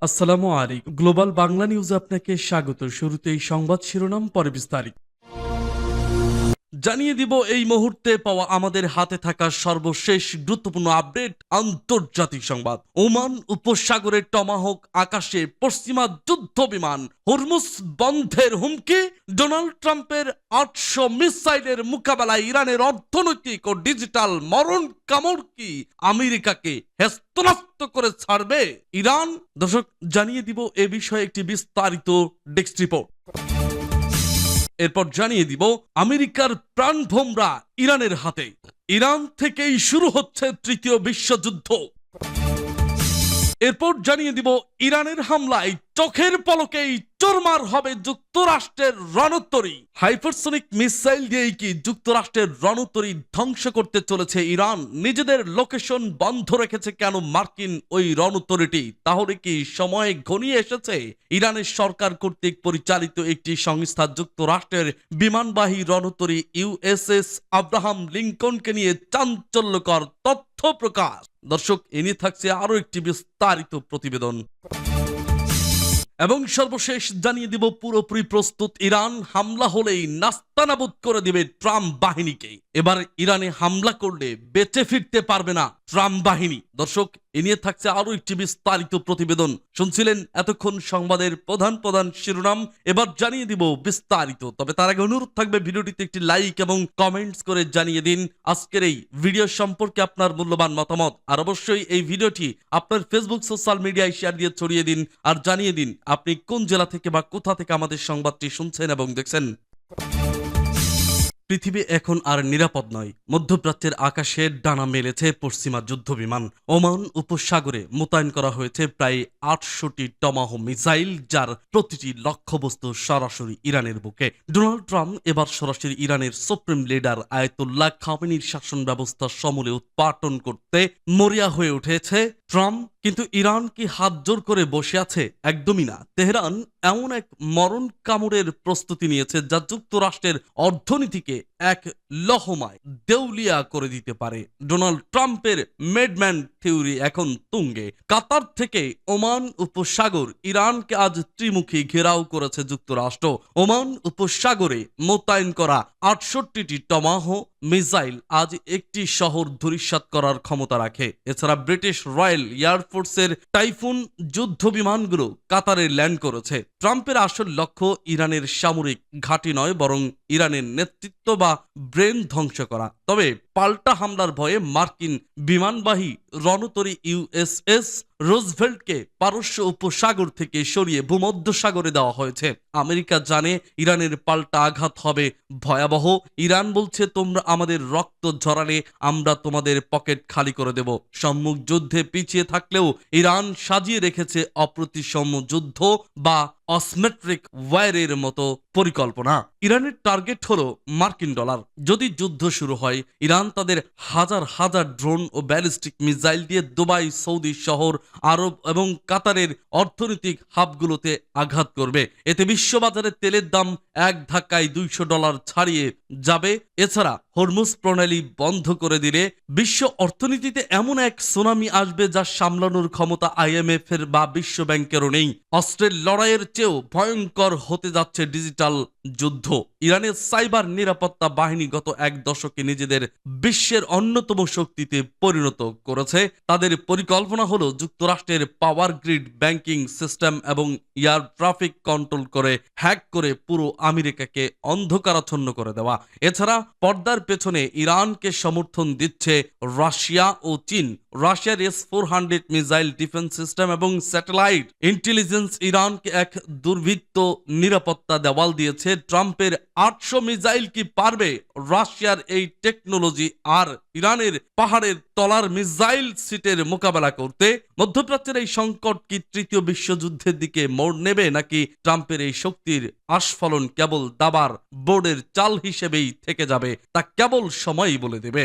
আসসালামু আলাইকুম। গ্লোবাল বাংলা নিউজে আপনাকে স্বাগত। শুরুতেই সংবাদ শিরোনাম, পরে বিস্তারিত। জানিয়ে দিব এই মুহূর্তে পাওয়া আমাদের হাতে থাকা সর্বশেষ গুরুত্বপূর্ণ আপডেট। আন্তর্জাতিক সংবাদ। ওমান উপসাগরে টমাহক আকাশে পশ্চিমা যুদ্ধ বিমান, হরমুজ বন্ধের হুমকি, ডোনাল্ড ট্রাম্পের ৮০০ মিসাইলের মোকাবেলায় ইরানের অর্থনৈতিক ও ডিজিটাল মরণ কামড় কি আমেরিকাকে হেস্তনাস্ত করে ছাড়বে ইরান? দর্শক, জানিয়ে দিব এ বিষয়ে একটি বিস্তারিত ডেস্ক রিপোর্ট। এরপর জানিয়ে দিব আমেরিকার প্রাণভোমরা ইরানের হাতে। ইরান থেকেই শুরু হচ্ছে তৃতীয় বিশ্বযুদ্ধ। এরপর জানিয়ে দিব ইরানের হামলায় চোখের পলকেই চোরমার হবে যুক্তরাষ্ট্রের রণতরী। হাইপারসনিক মিসাইল দিয়েই কি যুক্তরাষ্ট্রের রণতরী ধ্বংস করতে চলেছে ইরান? নিজেদের লোকেশন বন্ধ রেখেছে কেন মার্কিন ওই রণতরীটি? তাহলে কি সময় ঘনিয়ে এসেছে ইরানের সরকার কর্তৃক পরিচালিত একটি সংস্থা যুক্তরাষ্ট্রের বিমানবাহী রণতরী ইউএসএস আব্রাহাম লিঙ্কনকে নিয়ে চাঞ্চল্যকর তথ্য প্রকাশ? দর্শক, এ নিয়ে থাকছে আরো একটি বিস্তারিত প্রতিবেদন। এবং সর্বশেষ জানিয়ে দিব পুরোপুরি প্রস্তুত ইরান, হামলা হলেই নাস্তানাবুদ করে দিবে ট্রাম্প বাহিনীকে। এবার ইরানে হামলা করলে বেঁচে ফিরতে পারবে না ট্রাম্প বাহিনী। দর্শক, এ নিয়ে থাকছে আরো একটি বিস্তারিত প্রতিবেদন। শুনছিলেন এতক্ষণ সংবাদের প্রধান প্রধান শিরোনাম, এবার জানিয়ে দিব বিস্তারিত। তবে তার আগে অনুরোধ থাকবে ভিডিওটিতে একটি লাইক এবং কমেন্টস করে জানিয়ে দিন আজকের এই ভিডিও সম্পর্কে আপনার মূল্যবান মতামত। আর অবশ্যই এই ভিডিওটি আপনার ফেসবুক সোশ্যাল মিডিয়ায় শেয়ার দিয়ে ছড়িয়ে দিন আর জানিয়ে দিন আপনি কোন জেলা থেকে বা কোথা থেকে আমাদের সংবাদটি শুনছেন এবং দেখছেন। পৃথিবী এখন আর নিরাপদ নয়। মধ্যপ্রাচ্যের আকাশে ডানা মেলেছে পশ্চিমা যুদ্ধ বিমান। ওমান উপসাগরে মোতায়েন করা হয়েছে প্রায় ৮০০টি টমাহো মিসাইল, যার প্রতিটি লক্ষ্যবস্তু সরাসরি ইরানের বুকে। ডোনাল্ড ট্রাম্প এবার সরাসরি ইরানের সুপ্রিম লিডার আয়াতুল্লাহ খামেনির শাসন ব্যবস্থা সমূলে উৎপাটন করতে মরিয়া হয়ে উঠেছে ট্রাম্প। কিন্তু ইরান কি হাত জোর করে বসে আছে? একদমই না। তেহরান এমন এক মরণ কামড়ের প্রস্তুতি নিয়েছে যা যুক্তরাষ্ট্রের অর্থনীতিকে এক লহমায় দেউলিয়া করে দিতে পারে। ডোনাল্ড ট্রাম্পের মেডম্যান থিওরি এখন তুঙ্গে। কাতার থেকে ওমান উপসাগর, ইরানকে আজ ত্রিমুখী ঘেরাও করেছে যুক্তরাষ্ট্র। ওমান উপসাগরে মোতায়েন করা ৬৮টি টমাহো মিসাইল আজ একটি শহর ধূলিসাৎ করার ক্ষমতা রাখে। এছাড়া ব্রিটিশ রয়্যাল এয়ারফোর্সের টাইফুন যুদ্ধ বিমানগুলো কাতারে ল্যান্ড করেছে। ট্রাম্পের আসল লক্ষ্য ইরানের সামরিক ঘাঁটি নয়, বরং ইরানের নেতৃত্ব বা ব্রেন ধ্বংস করা। তবে পাল্টা হামলার ভয়ে মার্কিন বিমানবাহী রণতরী ইউএসএস রুজভেল্টকে পারস্য উপসাগর থেকে সরিয়ে ভূমধ্যসাগরে দেওয়া হয়েছে। আমেরিকা জানে ইরানের পাল্টা আঘাত হবে ভয়াবহ। ইরান বলছে, তোমরা আমাদের রক্ত ঝরালে আমরা তোমাদের পকেট খালি করে দেব। সম্মুখ যুদ্ধে পিছিয়ে থাকলেও ইরান সাজিয়ে রেখেছে অপ্রতিসম যুদ্ধ বা অসমেট্রিক ওয়ারের মতো পরিকল্পনা। ইরানের টার্গেট হলো মার্কিন ডলার। যদি যুদ্ধ শুরু হয়, ইরান তাদের হাজার হাজার ড্রোন ও ব্যালিস্টিক মিসাইল দিয়ে দুবাই, সৌদি শহর, আরব এবং কাতারের অর্থনৈতিক হাবগুলোতে আঘাত করবে। এতে বিশ্ববাজারে তেলের দাম এক ধাক্কায় $200 ছাড়িয়ে যাবে। এছাড়া হরমুজ প্রণালী বন্ধ করে দিলে বিশ্ব অর্থনীতিতে এমন এক সুনামি আসবে যা সামলানোর ক্ষমতা IMF এর বা বিশ্ব ব্যাংকেরও নেই। অস্ত্রের লড়াইয়ের চেয়েও ভয়ঙ্কর হতে যাচ্ছে ডিজিটাল যুদ্ধ। ইরানের সাইবার নিরাপত্তা বাহিনী গত এক দশকে নিজেদের বিশ্বের অন্যতম শক্তিতে পরিণত করেছে। তাদের পরিকল্পনা হলো যুক্তরাষ্ট্রের পাওয়ার গ্রিড, ব্যাংকিং সিস্টেম এবং এয়ার ট্রাফিক কন্ট্রোল করে হ্যাক করে পুরো আমেরিকাকে অন্ধকারাচ্ছন্ন করে দেওয়া। এছাড়া পর্দার পেছনে ইরানকে সমর্থন দিচ্ছে রাশিয়া ও চীন। রাশিয়ার S-400 মিসাইল ডিফেন্স সিস্টেম এবং স্যাটেলাইট ইন্টেলিজেন্স ইরানকে এক দুর্বৃত্ত নিরাপত্তা দেওয়াল দিয়েছে। ট্রাম্পের ৮০০ মিসাইল কি পারবে রাশিয়ার এই টেকনোলজি আর ইরানের পাহাড়ের তলার মিসাইল সিটের মোকাবেলা করতে? মধ্যপ্রাচ্যের এই সংকট কি তৃতীয় বিশ্বযুদ্ধের দিকে মোড় নেবে, নাকি ট্রাম্পের এই শক্তির আস্ফলন কেবল দাবার বোর্ডের চাল হিসেবেই থেকে যাবে? তা কেবল সময়ই বলে দেবে।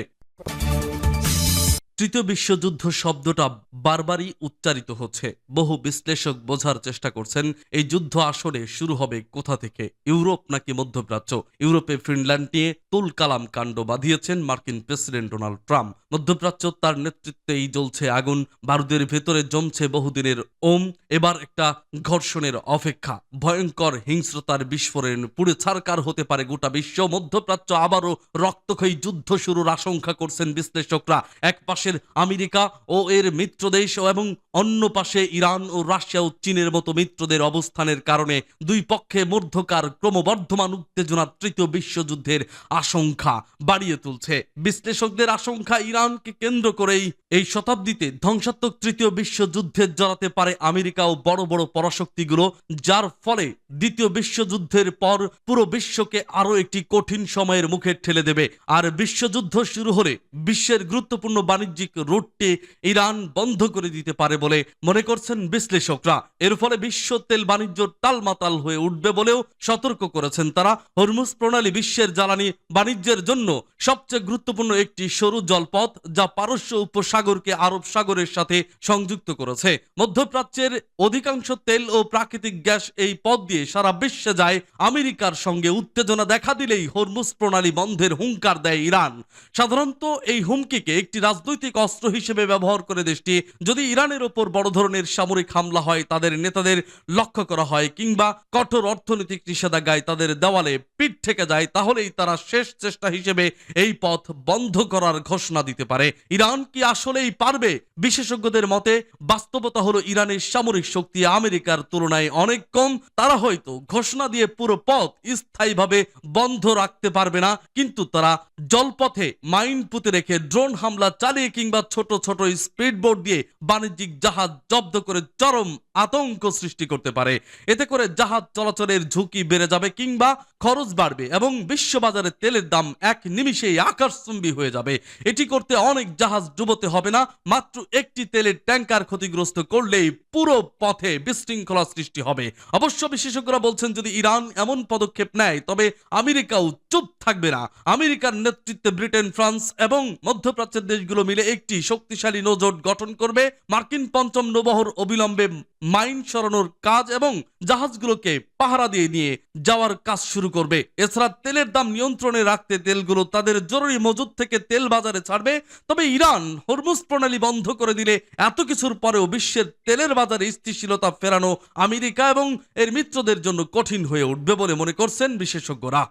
তৃতীয় বিশ্বযুদ্ধ শব্দটা বারবারই উচ্চারিত হচ্ছে। বহু বিশ্লেষক বোঝার চেষ্টা করছেন এই যুদ্ধ আসলে শুরু হবে কোথা থেকে, ইউরোপ নাকি মধ্যপ্রাচ্য। ইউরোপে ফিনল্যান্ড নিয়ে তুলকালাম কাণ্ড বাঁধিয়েছেন মার্কিন প্রেসিডেন্ট ডোনাল্ড ট্রাম্প। মধ্যপ্রাচ্য তার নেতৃত্বেই জ্বলছে আগুন, বারুদের ভেতরে জমছে বহুদিনের ওম। এবার একটা ঘর্ষণের অপেক্ষা, ভয়ঙ্কর হিংস্রতার বিস্ফোরণ, পুড়ে ছারকার হতে পারে গোটা বিশ্ব। মধ্যপ্রাচ্য আবারও রক্তক্ষয়ী যুদ্ধ শুরুর আশঙ্কা করছেন বিশ্লেষকরা। এক পাশের আমেরিকা ও এর মিত্রদেশ এবং অন্য পাশে ইরান ও রাশিয়া ও চীনের মতো মিত্রদের অবস্থানের কারণে দুই পক্ষে মধ্যকার ক্রমবর্ধমান উত্তেজনা তৃতীয় বিশ্বযুদ্ধের আশঙ্কা বাড়িয়ে তুলছে। বিশ্লেষকদের আশঙ্কা, ইরানকে কেন্দ্র করেই এই শতাব্দীতে ধ্বংসাত্মক তৃতীয় বিশ্বযুদ্ধের জড়াতে পারে আমেরিকা ও বড় বড় পরাশক্তিগুলো, যার ফলে দ্বিতীয় বিশ্বযুদ্ধের পর পুরো বিশ্বকে আরো একটি কঠিন সময়ের মুখে ঠেলে দেবে। আর বিশ্বযুদ্ধ শুরু হলে বিশ্বের গুরুত্বপূর্ণ বাণিজ্যিক রুটটি ইরান বন্ধ করে দিতে পারে বলে মনে করছেন বিশ্লেষকরা। এর ফলে বিশ্ব তেল বাণিজ্য টালমাটাল হয়ে উঠবে বলেও সতর্ক করেছেন তারা। হরমুজ প্রণালী বিশ্বের জ্বালানি বাণিজ্যের জন্য সবচেয়ে গুরুত্বপূর্ণ একটি সরু জলপথ, যা পারস্য উপসাগরকে আরব সাগরের সাথে সংযুক্ত করেছে। মধ্যপ্রাচ্যের অধিকাংশ তেল ও প্রাকৃতিক গ্যাস এই পথ দিয়ে সারা বিশ্বে যায়। আমেরিকার সঙ্গে উত্তেজনা দেখা দিলেই হরমুজ প্রণালী বন্ধের হুঙ্কার দেয় ইরান। সাধারণত এই হুমকিকে একটি রাজনৈতিক অস্ত্র হিসেবে ব্যবহার করে দেশটি। যদি ইরানের ওপর বড় ধরনের সামরিক হামলা হয়, তাদের নেতাদের লক্ষ্য করা হয় কিংবা কঠোর অর্থনৈতিক নিষেধাজ্ঞায় তাদের দেওয়ালে পিঠ থেকে যায়, তাহলেই তারা শেষ চেষ্টা হিসেবে এই পথ বন্ধ করার ঘোষণা দিতে পারে। ইরান কি আসলেই পারবে? বিশেষজ্ঞদের মতে বাস্তবতা হলো ইরানের সামরিক শক্তি আমেরিকার তুলনায় অনেক কম। তারা হয়তো ঘোষণা দিয়ে পুরো পথ স্থায়ীভাবে বন্ধ রাখতে পারবে না, কিন্তু তারা জলপথে মাইন পুঁতে রেখে, ড্রোন হামলা চালিয়ে কিংবা ছোট ছোট স্পিডবোট দিয়ে বাণিজ্যিক জাহাজ জব্দ করে চরম আতঙ্ক সৃষ্টি করতে পারে। এতে করে জাহাজ চলাচলের ঝুঁকি বেড়ে যাবে কিংবা খরচ বাড়বে এবং বিশ্ববাজারে তেলের দাম এক নিমিষেই আকাশচুম্বী হয়ে যাবে। এটি করতে অনেক জাহাজ ডুবোতে হবে না, মাত্র একটি তেলের ট্যাঙ্কার ক্ষতিগ্রস্ত করলেই পুরো পথে বিশৃঙ্খলা সৃষ্টি হবে। অবশ্য বিশেষজ্ঞরা বলছেন, যদি ইরান এমন পদক্ষেপ নেয় তবে আমেরিকাও চুপ থাকবে না। আমেরিকার নেতৃত্বে ব্রিটেন, ফ্রান্স এবং মধ্যপ্রাচ্যের দেশগুলো মিলে একটি শক্তিশালী নৌজোট গঠন করবে। মার্কিন পঞ্চম নৌবহর অবিলম্বে মাইন সরানোর কাজ এবং জাহাজগুলোকে পাহারা দিয়ে নিয়ে যাওয়ার কাজ শুরু করবে। এছাড়া তেলের দাম নিয়ন্ত্রণে রাখতে তেলগুলো তাদের জরুরি মজুদ থেকে তেল বাজারে ছাড়বে। তবে ইরান হরমুজ প্রণালী বন্ধ করে দিলে এত কিছুর পরেও বিশ্বের তেলের বাজারে স্থিতিশীলতা ফেরানো আমেরিকা এবং এর মিত্রদের জন্য কঠিন হয়ে উঠবে বলে মনে করছেন বিশেষজ্ঞরা।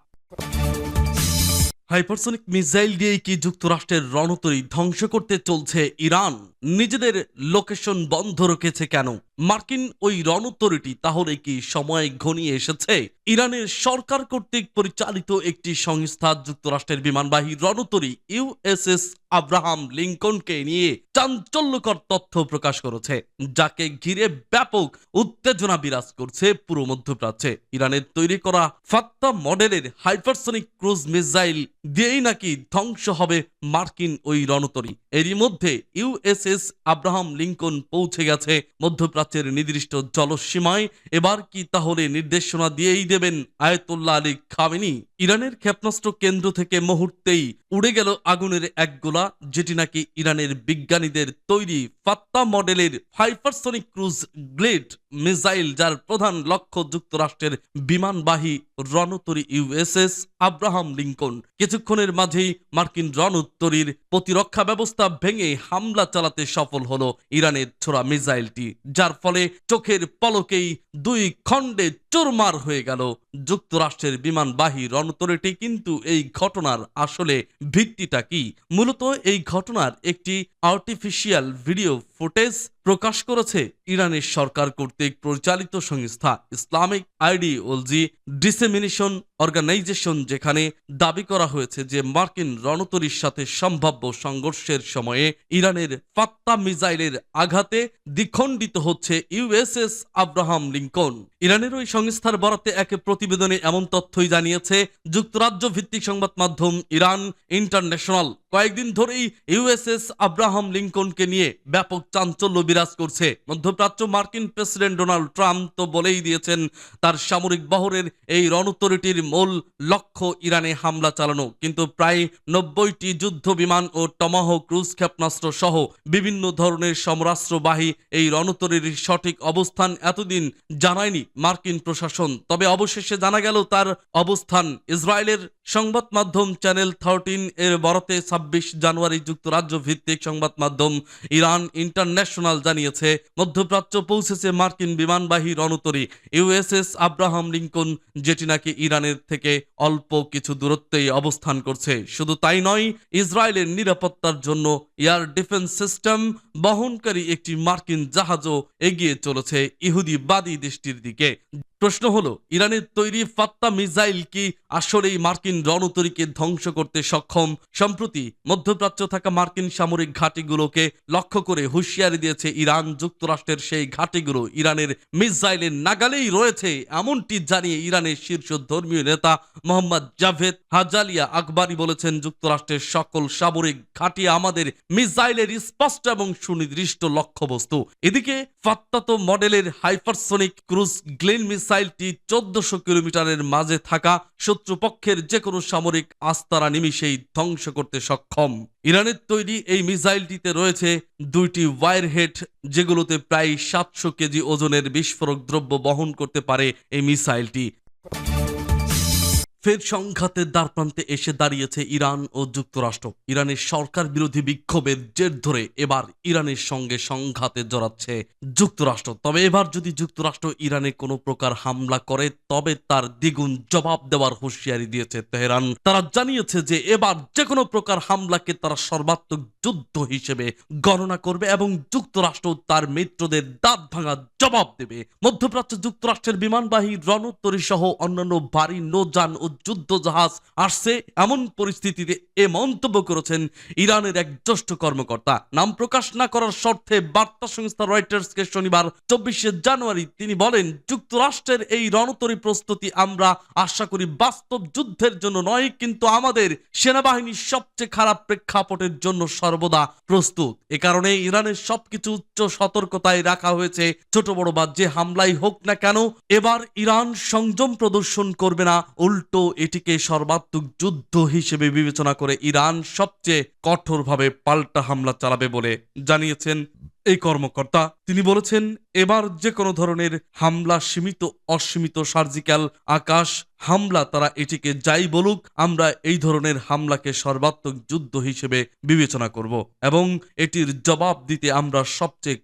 হাইপারসনিক মিসাইল দিয়ে কি যুক্তরাষ্ট্রের রণতরী ধ্বংস করতে চলছে ইরান? নিজেদের লোকেশন বন্ধ রেখেছে কেন মার্কিন ওই রণতরীটি? তাহলে কি সময় ঘনিয়ে এসেছে? ইরানের সরকার কর্তৃক পরিচালিত একটি সংস্থা যুক্তরাষ্ট্রের বিমানবাহী রণতরী ইউএসএস আব্রাহাম লিঙ্কনকে নিয়ে চাঞ্চল্যকর তথ্য প্রকাশ করেছে, যাকে ঘিরে ব্যাপক উত্তেজনা বিরাজ করছে পুরো মধ্যপ্রাচ্যে। ইরানের তৈরি করা ফাত্তা মডেলের হাইপারসনিক ক্রুজ মিসাইল দিয়েই নাকি ধ্বংস হবে মার্কিন ওই রণতরী। এরই মধ্যে ইউএসএস আব্রাহাম লিঙ্কন পৌঁছে গেছে মধ্যপ্রাচ্যের নির্দিষ্ট জলসীমায়। এবার কি তাহলে নির্দেশনা দিয়েই দেবেন আয়াতুল্লাহ আলী খামেনি? ইরানের ক্ষেপণাস্ত্র কেন্দ্র থেকে মুহূর্তেই উড়ে গেল আগুনের এক গোলা, যেটি নাকি ইরানের বিজ্ঞানীদের তৈরি ফাত্তা মডেলের হাইপারসনিক ক্রুজ গ্লেড মিসাইল, যার প্রধান লক্ষ্য যুক্তরাষ্ট্রের বিমানবাহী রণতরী ইউএসএস আব্রাহাম লিঙ্কন। কিছুক্ষণের মাঝেই মার্কিন রণতরীর প্রতিরক্ষা ব্যবস্থা ভেঙে হামলা চালাতে সফল হলো ইরানের ছোড়া মিসাইলটি, যার ফলে চোখের পলকেই দুই খণ্ডে চুরমার হয়ে গেল যুক্তরাষ্ট্রের বিমানবাহী রণতরীটি। কিন্তু এই ঘটনার আসলে ভিত্তিটা কি? মূলত এই ঘটনার একটি আর্টিফিশিয়াল ভিডিও ফুটেজ প্রকাশ করেছে ইরানের সরকার কর্তৃক পরিচালিত সংস্থা ইসলামিক আইডিওলজি ডিসেমিনেশন অর্গানাইজেশন, যেখানে দাবি করা হয়েছে যে মার্কিন রণতরীর সাথে সম্ভাব্য সংঘর্ষের সময়ে ইরানের ফাত্তা মিসাইলের আঘাতে দ্বিখণ্ডিত হচ্ছে ইউএসএস আব্রাহাম লিঙ্কন। ইরানের ওই সংস্থার বরাতে এক প্রতিবেদনে এমন তথ্যই জানিয়েছে যুক্তরাজ্য ভিত্তিক সংবাদ মাধ্যম ইরান ইন্টারন্যাশনাল। কয়েকদিন ধরেই ইউএসএস আব্রাহাম লিঙ্কনকে নিয়ে ব্যাপক চাঞ্চল্য বিরাজ করছে। মধ্যপ্রাচ্য মার্কিন প্রেসিডেন্ট ডোনাল্ড ট্রাম্প তো বলেই দিয়েছেন তার সামরিক বহরের এই রণতরীটির মূল লক্ষ্য ইরানে হামলা চালানো, কিন্তু প্রায় 90টি যুদ্ধ বিমান ও টমাহক ক্রুজ ক্ষেপণাস্ত্র সহ বিভিন্ন ধরনের সমরাস্ত্রবাহী এই রণতরীর সঠিক অবস্থান এতদিন জানায়নি মার্কিন প্রশাসন। তবে অবশেষে জানা গেল তার অবস্থান। ইসরায়েলের সংবাদ মাধ্যম চ্যানেল 13 এর বরাতে 26 জানুয়ারি যুক্তরাজ্য ভিত্তিক সংবাদ মাধ্যম ইরান ইন্টারন্যাশনাল জানিয়েছে মধ্যপ্রাচ্য পৌঁছেছে মার্কিন বিমানবাহী রণতরী ইউএসএস আব্রাহাম লিঙ্কন, যেটি নাকি ইরানের থেকে অল্প কিছু দূরত্বেই অবস্থান করছে। শুধু তাই নয়, ইসরায়েলের নিরাপত্তার জন্য এয়ার ডিফেন্স সিস্টেম বহনকারী একটি মার্কিন জাহাজও এগিয়ে চলেছে ইহুদিবাদী দেশটির দিকে। প্রশ্ন হলো, ইরানের তৈরি ফাত্তা মিসাইল কি আসলেই মার্কিন রণতরীকে ধ্বংস করতে সক্ষম? সম্প্রতি মধ্যপ্রাচ্য থাকা মার্কিন সামরিক ঘাঁটিগুলোকে লক্ষ্য করে হুঁশিয়ারি দিয়েছে ইরান। যুক্তরাষ্ট্রের সেই ঘাঁটিগুলো ইরানের মিসাইলের নাগালেই রয়েছে, এমনটি জানিয়ে ইরানের শীর্ষ ধর্মীয় নেতা মোহাম্মদ জাভেদ হাজালিয়া আকবরী বলেছেন, যুক্তরাষ্ট্রের সকল সামরিক ঘাঁটি আমাদের মিসাইলের স্পষ্ট এবং সুনির্দিষ্ট লক্ষ্যবস্তু। এদিকে ফাত্তাতো মডেলের হাইপারসোনিক ক্রুজ গ্লেন মিসাইলটি 1400 কিলোমিটারের মাঝে থাকা শত্রুপক্ষের যে কোনো সামরিক আস্তারা নিমিষেই ধ্বংস করতে সক্ষম। ইরানের তৈরি এই মিসাইলটিতে রয়েছে 2টি ওয়ারহেড, যেগুলোতে প্রায় 700 কেজি ওজনের বিস্ফোরক দ্রব্য বহন করতে পারে এই মিসাইলটি। ফের সংঘাতের দ্বারপ্রান্তে এসে দাঁড়িয়েছে ইরান ও যুক্তরাষ্ট্র। ইরানের সরকার বিরোধী বিক্ষোভের জের ধরে এবার ইরানের সঙ্গে সংঘাতে জড়াচ্ছে যুক্তরাষ্ট্র। তবে এবার যদি যুক্তরাষ্ট্র ইরানে কোনো প্রকার হামলা করে তবে তার দ্বিগুণ জবাব দেওয়ার হুঁশিয়ারি দিয়েছে তেহরান। তারা জানিয়েছে যে এবার যে কোনো প্রকার হামলাকে তারা সর্বাত্মক যুদ্ধ হিসেবে গণনা করবে এবং যুক্তরাষ্ট্র তার মিত্রদের দাঁত ভাঙা জবাব দেবে। মধ্যপ্রাচ্য যুক্তরাষ্ট্রের বিমানবাহী রণতরী সহ অন্যান্য ভারী নৌযান ও যুদ্ধ জাহাজ আসছে, এমন পরিস্থিতিতে এ মন্তব্য করেছেন ইরানের এক জ্যেষ্ঠ কর্মকর্তা। নাম প্রকাশ না করার শর্তে বার্তা সংস্থা রয়টার্সকে শনিবার 24 জানুয়ারি তিনি বলেন, যুক্তরাষ্ট্রের এই রণতরী প্রস্তুতি আমরা আশা করি বাস্তব যুদ্ধের জন্য নয়, কিন্তু আমাদের সেনাবাহিনীর সবচেয়ে খারাপ প্রেক্ষাপটের জন্য সর্বদা প্রস্তুত। এ কারণে ইরানের সবকিছু উচ্চ সতর্কতায় রাখা হয়েছে। ছোট বড় বা যে হামলাই হোক না কেন, এবার ইরান সংযম প্রদর্শন করবে না, উল্টো এটিকে সর্বাত্মক যুদ্ধ হিসেবে বিবেচনা করে ইরান সবচেয়ে কঠোরভাবে পাল্টা হামলা চালাবে বলে জানিয়েছেন এই কর্মকর্তা। তিনি বলেছেন, এবার যে কোনো ধরনের হামলা সীমিত অসীমিত সার্জিক্যাল আকাশ হামলা, তারা এটিকে যাই বলুক, আমরা এই ধরনের হামলাকে সর্বাত্মক যুদ্ধ হিসেবে বিবেচনা করব এবং এটির জবাব দিতে আমরা সবচেয়ে